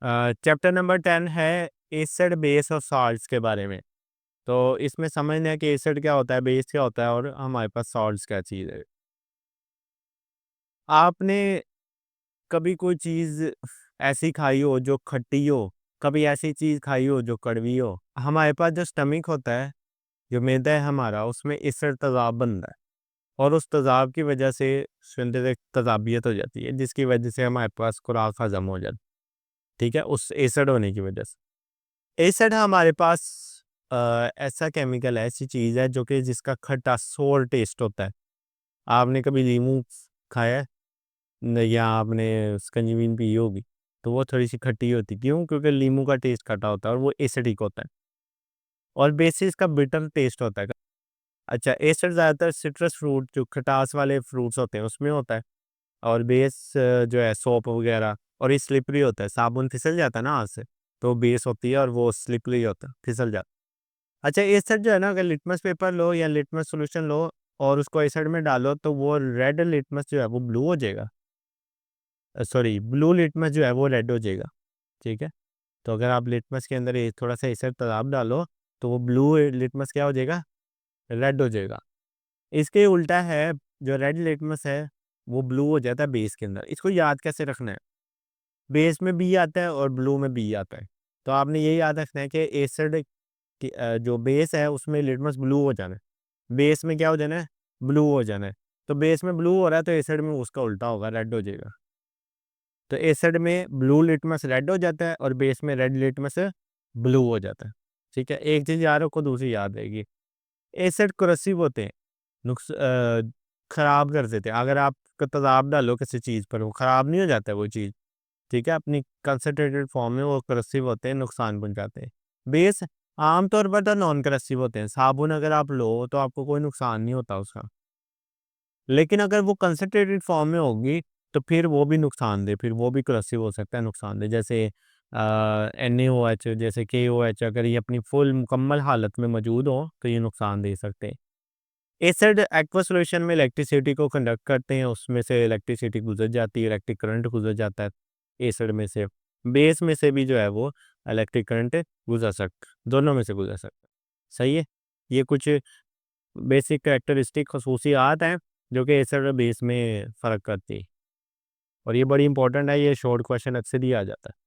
Chapter number 10 है acid base और salts के बारे में। तो इसमें समझना है कि एसिड क्या होता है, बेस क्या होता है और हमारे पास सॉल्ट्स क्या चीज़ है। आपने कभी कोई चीज़ ऐसी खाई हो जो खट्टी हो, कभी ऐसी चीज़ खाई हो जो कड़वी हो। हमारे पास जो स्टमक होता है, जो मैदा है हमारा, उसमें एसिड तेज़ाब बनता है और उस तेज़ाब की वजह से अंदर एक तेज़ाबियत हो जाती है, जिसकी वजह से हमारे पास खुराक हज़म हो जाती है। ठीक है? उस एसिड होने की वजह से। एसिड हमारे पास ऐसा केमिकल है, ऐसी चीज़ है जो कि जिसका खट्टा सोर टेस्ट होता है। आपने कभी नींबू खाया है? या आपने शिकंजी पी होगी, तो वो थोड़ी-सी खट्टी होती है। क्यों? क्योंकि नींबू का टेस्ट खट्टा होता है और वो एसिडिक होता है और बेसिस इसका बिटर टेस्ट होता है। अच्छा, एसिड ज़्यादातर सिट्रस फ्रूट जो खटास वाले फ्रूट्स होते हैं उसमें होता है और बेस जो है सोप वगैरह, और ये स्लिपरी होता है। साबुन फिसल जाता है ना हाथ से, तो बेस होती है और वो स्लिपरी होता है, फिसल जाता है। अच्छा, एसिड जो है ना, अगर लिटमस पेपर लो या लिटमस सॉल्यूशन लो और उसको एसिड में डालो तो वो रेड लिटमस जो है वो ब्लू हो जाएगा। सॉरी, ब्लू लिटमस जो है वो रेड हो जाएगा। ठीक है? तो अगर आप लिटमस के अंदर थोड़ा-सा एसिड तेज़ाब डालो, तो वो ब्लू लिटमस क्या हो जाएगा? रेड हो जाएगा। इसके उल्टा है, जो रेड लिटमस है, वो ब्लू हो जाता है बेस के अंदर। इसको याद कैसे रखना है? बेस में बी आता है और ब्लू में बी आता है। तो आपने ये याद रखना है कि एसिड की जो बेस है उसमें लिटमस ब्लू हो जाना है। बेस में क्या हो जाना है? ब्लू हो जाना है। तो बेस में ब्लू हो रहा है तो एसिड में उसका उल्टा होगा, रेड हो जाएगा। तो एसिड में ब्लू लिटमस रेड हो जाता है और बेस में रेड लिटमस ब्लू हो जाता है। ठीक है? एक चीज़ याद रखो, दूसरी याद रहेगी। एसिड corrosive होते हैं, खराब कर देते हैं। अगर आप तेज़ाब डालो किसी चीज़ पर, वो खराब नहीं हो जाता है वो चीज़। ठीक है? अपनी कंसंट्रेटेड फॉर्म में वो corrosive होते हैं, नुकसान पहुँचाते हैं। बेस आमतौर पर तो नॉन corrosive होते हैं। साबुन अगर आप लो तो आपको कोई नुकसान नहीं होता उसका। लेकिन अगर वो कंसंट्रेटेड फॉर्म में होगी, तो फिर वो भी नुकसानदेह, फिर वो भी corrosive हो सकता है, नुकसानदेह। जैसे NaOH, जैसे KOH, अगर ये अपनी फुल मुकम्मल हालत में मौजूद हो, तो ये नुकसान दे सकते हैं। एसिड एक्वस सॉल्यूशन में इलेक्ट्रिसिटी को कंडक्ट करते हैं, उसमें से इलेक्ट्रिसिटी गुजर जाती है, इलेक्ट्रिक करंट गुजर जाता है एसिड में से। बेस में से भी जो है वो इलेक्ट्रिक करंट गुजर सकता, दोनों में से गुजर सकता है। सही है? ये कुछ बेसिक कैरेक्टरिस्टिक खसूसियात हैं जो कि एसिड और बेस में फ़र्क करती है और ये बड़ी इंपॉर्टेंट है, ये शॉर्ट क्वेश्चन अक्सर ही आ जाता है।